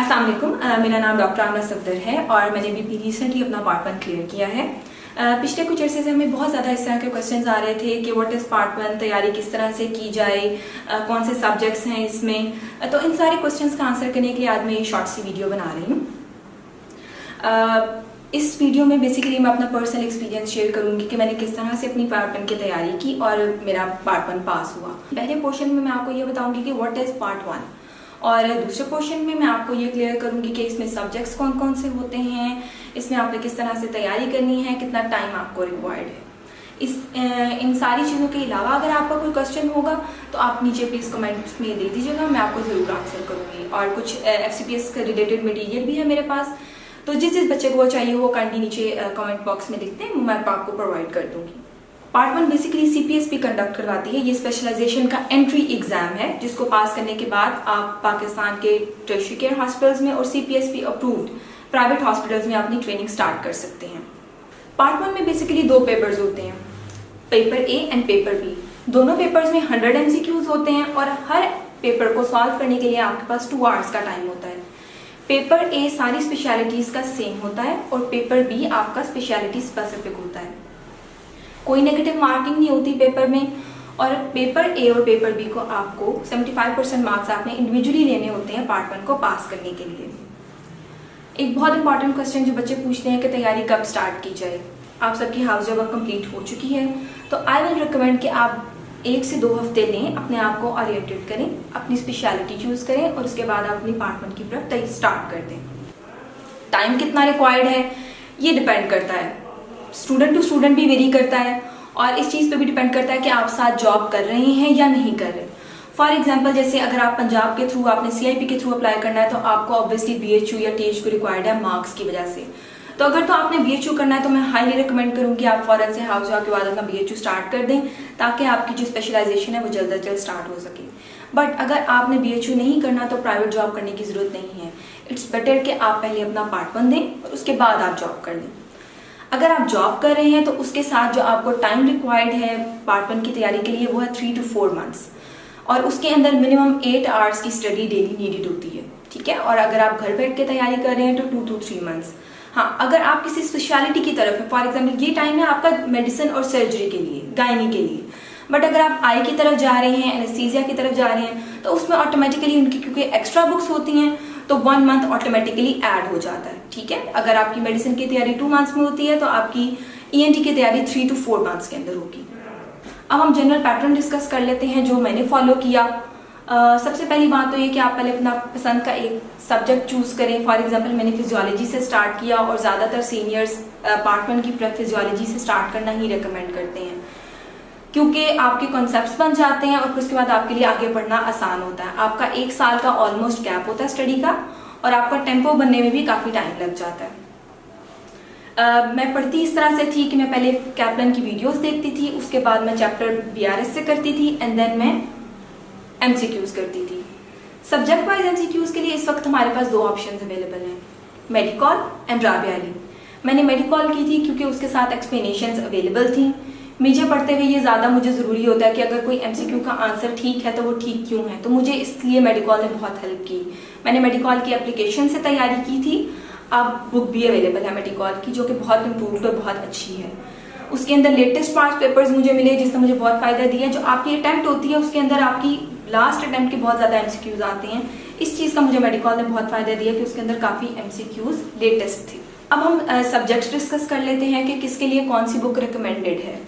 अस्सलाम वालेकुम। मेरा नाम डॉक्टर आमना सफदर है और मैंने भी रिसेंटली अपना पार्ट 1 क्लियर किया है। पिछले कुछ अरसे से हमें बहुत ज़्यादा इस तरह के क्वेश्चंस आ रहे थे कि व्हाट इज़ पार्ट 1, तैयारी किस तरह से की जाए, कौन से सब्जेक्ट्स हैं इसमें। तो इन सारे क्वेश्चंस का आंसर करने के लिए आज मैं ये शॉर्ट सी वीडियो बना रही हूँ। इस वीडियो में बेसिकली मैं अपना पर्सनल एक्सपीरियंस शेयर करूंगी कि मैंने किस तरह से अपनी पार्ट 1 की तैयारी की और मेरा पार्ट 1 पास हुआ। पहले पोर्शन में मैं आपको ये बताऊंगी कि व्हाट इज़ पार्ट 1 और दूसरे पोर्शन में मैं आपको ये क्लियर करूंगी कि इसमें सब्जेक्ट्स कौन कौन से होते हैं, इसमें आपने किस तरह से तैयारी करनी है, कितना टाइम आपको रिक्वायर्ड है। इन सारी चीज़ों के अलावा अगर आपका कोई क्वेश्चन होगा तो आप नीचे प्लीज़ कमेंट्स में दे दीजिएगा, मैं आपको ज़रूर आंसर करूँगी। और कुछ FCPS का रिलेटेड मटीरियल भी है मेरे पास, तो जिस बच्चे को वो चाहिए वो काइंडली नीचे कमेंट बॉक्स में लिखते हैं, मैं आपको प्रोवाइड कर दूँगी। पार्ट 1 बेसिकली CPSP कंडक्ट करवाती है। ये स्पेशलाइजेशन का एंट्री एग्जाम है जिसको पास करने के बाद आप पाकिस्तान के टर्शियरी केयर हॉस्पिटल्स में और CPSP अप्रूव्ड प्राइवेट हॉस्पिटल्स में अपनी ट्रेनिंग स्टार्ट कर सकते हैं। पार्ट 1 में बेसिकली 2 पेपर्स होते हैं, paper A and paper B। दोनों पेपर्स में 100 MCQs होते हैं और हर पेपर को सॉल्व करने के लिए आपके पास 2 आवर्स का टाइम होता है। पेपर A सारी स्पेशलिटीज़ का सेम होता है और पेपर B आपका स्पेशलिटी स्पेसिफिक होता है। कोई नेगेटिव मार्किंग नहीं होती पेपर में। और पेपर A और पेपर B को आपको 75% मार्क्स आपने इंडिविजुअली लेने होते हैं पार्ट 1 को पास करने के लिए। एक बहुत इंपॉर्टेंट क्वेश्चन जो बच्चे पूछते हैं कि तैयारी कब स्टार्ट की जाए। आप सबकी हाउस जॉब कंप्लीट हो चुकी है तो आई विल रिकमेंड कि आप 1 से 2 हफ्ते लें, अपने आप को ओरिएंटेड करें, अपनी स्पेशलिटी चूज करें और उसके बाद आप अपनी पार्ट 1 की तरफ स्टार्ट कर दें। टाइम कितना रिक्वायर्ड है ये डिपेंड करता है, स्टूडेंट टू स्टूडेंट भी वेरी करता है और इस चीज़ पे भी डिपेंड करता है कि आप साथ जॉब कर रहे हैं या नहीं कर रहे। फॉर एग्जांपल जैसे अगर आप पंजाब के थ्रू आपने CIP के थ्रू अप्लाई करना है तो आपको ऑब्वियसली BHU या THU रिक्वायर्ड है मार्क्स की वजह से। तो अगर तो आपने BHU करना है तो मैं हाईली रिकमेंड करूँगी आप फौरन से हाउस जॉब के बाद अपना BHU स्टार्ट कर दें ताकि आपकी जो स्पेशलाइजेशन है वो जल्द से जल्द स्टार्ट हो सके। बट अगर आपने BHU नहीं करना तो प्राइवेट जॉब करने की ज़रूरत नहीं है। इट्स बेटर कि आप पहले अपना पार्ट 1 दें और उसके बाद आप जॉब कर लें। अगर आप जॉब कर रहे हैं तो उसके साथ जो आपको टाइम रिक्वायर्ड है पार्ट 1 की तैयारी के लिए वो है 3 to 4 months और उसके अंदर मिनिमम 8 आवर्स की स्टडी डेली नीडेड होती है, ठीक है। और अगर आप घर बैठ के तैयारी कर रहे हैं तो 2 to 3 months। हाँ, अगर आप किसी स्पेशलिटी की तरफ है, फॉर एग्जाम्पल ये टाइम है आपका मेडिसिन और सर्जरी के लिए, गायनी के लिए, बट अगर आप आई की तरफ जा रहे हैं, एनेस्थीसिया की तरफ जा रहे हैं तो उसमें ऑटोमेटिकली उनकी क्योंकि एक्स्ट्रा बुक्स होती हैं तो 1 month ऑटोमेटिकली ऐड हो जाता है, ठीक है। अगर आपकी मेडिसिन की तैयारी 2 months में होती है तो आपकी ENT की तैयारी 3 to 4 months के अंदर होगी। अब हम जनरल पैटर्न डिस्कस कर लेते हैं जो मैंने फॉलो किया। सबसे पहली बात तो ये कि आप पहले अपना पसंद का एक सब्जेक्ट चूज करें। फॉर एग्जांपल मैंने फिजियोलॉजी से स्टार्ट किया और ज़्यादातर सीनियर्स पार्ट 1 की प्रेप फिजियोलॉजी से स्टार्ट करना ही रिकमेंड करते हैं क्योंकि आपके कॉन्सेप्ट्स बन जाते हैं और उसके बाद आपके लिए आगे बढ़ना आसान होता है। आपका 1 साल का ऑलमोस्ट गैप होता है स्टडी का और आपका टेम्पो बनने में भी काफ़ी टाइम लग जाता है। मैं पढ़ती इस तरह से थी कि मैं पहले कैप्लन की वीडियोस देखती थी, उसके बाद मैं चैप्टर BRS से करती थी एंड देन मैं MCQs करती थी। सब्जेक्ट वाइज MCQs के लिए इस वक्त हमारे पास 2 ऑप्शंस अवेलेबल हैं, मेडिकल एंड राबिया अली। मैंने मेडिकल की थी क्योंकि उसके साथ एक्सप्लेनेशंस अवेलेबल थी। मुझे पढ़ते हुए ये ज़्यादा मुझे ज़रूरी होता है कि अगर कोई MCQ का आंसर ठीक है तो वो ठीक क्यों है, तो मुझे इसलिए मेडिकल ने बहुत हेल्प की। मैंने मेडिकल की एप्लीकेशन से तैयारी की थी। अब बुक भी अवेलेबल है मेडिकल की जो कि बहुत इम्प्रूव्ड और बहुत अच्छी है। उसके अंदर लेटेस्ट पास पेपर्स मुझे मिले जिसने मुझे बहुत फ़ायदा दिया। जो आपकी अटैम्प्ट होती है उसके अंदर आपकी लास्ट अटैम्प्ट के बहुत ज़्यादा MCQs आते हैं। इस चीज़ का मुझे मेडिकल ने बहुत फ़ायदा दिया कि उसके अंदर काफ़ी MCQs लेटेस्ट थे। अब हम सब्जेक्ट्स डिस्कस कर लेते हैं कि किसके लिए कौन सी बुक रिकमेंडेड है।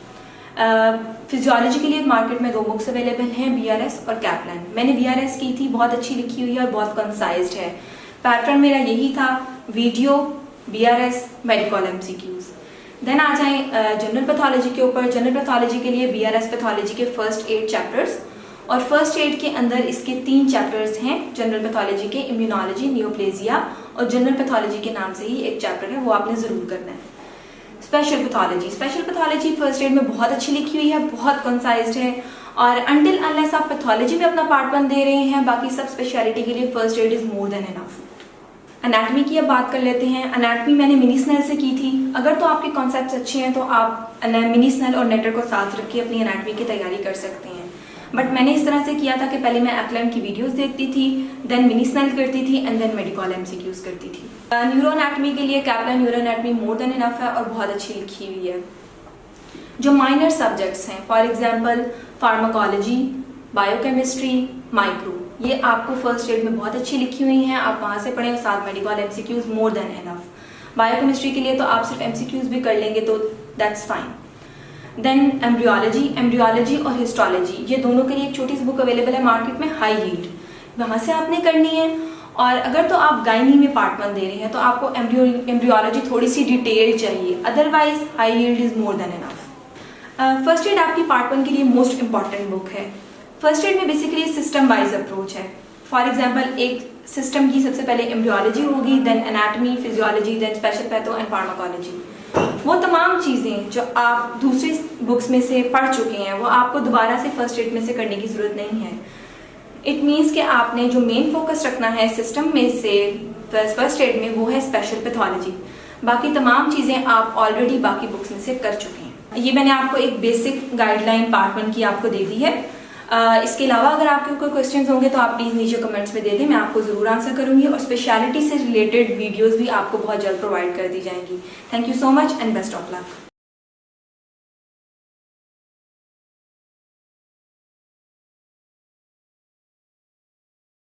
फिजियोलॉजी के लिए मार्केट में 2 बुक्स अवेलेबल हैं, BRS और कैप्लन। मैंने BRS की थी, बहुत अच्छी लिखी हुई है और बहुत कंसाइज्ड है। पैटर्न मेरा यही था, video, BRS, medical MCQs। Then आ जाएं जनरल पैथोलॉजी के ऊपर। जनरल पैथोलॉजी के लिए BRS पैथोलॉजी के फर्स्ट 8 चैप्टर्स और फर्स्ट 8 के अंदर इसके 3 चैप्टर्स हैं जनरल पैथोलॉजी के, इम्यूनोलॉजी, नियोप्लेजिया और जनरल पैथोलॉजी के नाम से ही एक चैप्टर है, वो आपने ज़रूर करना है। स्पेशल पैथोलॉजी फर्स्ट एड में बहुत अच्छी लिखी हुई है, बहुत कंसाइज्ड है और अनटिल अनलेस आप पैथोलॉजी में अपना पार्ट 1 दे रहे हैं, बाकी सब स्पेशलिटी के लिए first aid is more than enough. Anatomy की अब बात कर लेते हैं। एनाटॉमी मैंने मिनी स्नेल से की थी। अगर तो आपके कॉन्सेप्ट्स अच्छे हैं तो आप मिनी स्नेल और नेटर को साथ रख के अपनी एनाटॉमी की तैयारी कर सकते हैं। बट मैंने इस तरह से किया था कि पहले मैं एप्लान की वीडियोस देखती थी, देन मिनी स्नेल करती थी एंड देन मेडिकल एमसीक्यूज करती थी। न्यूरोएनाटमी के लिए कैप्लान न्यूरोएनाटमी मोर देन इनफ है और बहुत अच्छी लिखी हुई है। जो माइनर सब्जेक्ट्स हैं, for example pharmacology, biochemistry, micro, ये आपको फर्स्ट एड में बहुत अच्छी लिखी हुई हैं, आप वहाँ से पढ़ें और साथ मेडिकल एमसीक्यूज मोर देन इनफ। बायोकेमिस्ट्री के लिए तो आप सिर्फ एमसीक्यूज भी कर लेंगे तो दैट्स फाइन। देन एम्ब्रियोलॉजी और हिस्टोलॉजी, ये दोनों के लिए एक छोटी सी बुक अवेलेबल है मार्केट में, हाई यील्ड, वहाँ से आपने करनी है। और अगर तो आप गायनी में पार्ट 1 दे रहे हैं तो आपको एम्ब्रियोलॉजी थोड़ी सी डिटेल चाहिए, otherwise high yield is more than enough. First aid आपकी पार्ट 1 के लिए मोस्ट इंपॉर्टेंट बुक है। फर्स्ट एड में बेसिकली सिस्टम वाइज अप्रोच है। फॉर एग्जांपल एक सिस्टम की सबसे पहले एम्ब्रियोलॉजी होगी, then anatomy, physiology, then special patho and pharmacology. वो तमाम चीज़ें जो आप दूसरी बुक्स में से पढ़ चुके हैं वो आपको दोबारा से फर्स्ट एड में से करने की ज़रूरत नहीं है। इट मीन्स कि आपने जो मेन फोकस रखना है सिस्टम में से फर्स्ट एड में वो है स्पेशल पैथोलॉजी। बाकी तमाम चीज़ें आप ऑलरेडी बाकी बुक्स में से कर चुके हैं। ये मैंने आपको एक बेसिक गाइडलाइन पार्ट 1 की आपको दे दी है। इसके अलावा अगर आपके कोई क्वेश्चंस होंगे तो आप प्लीज़ नीचे कमेंट्स में दे दें, मैं आपको ज़रूर आंसर करूंगी और स्पेशलिटी से रिलेटेड वीडियोस भी आपको बहुत जल्द प्रोवाइड कर दी जाएंगी। Thank you so much and best of luck.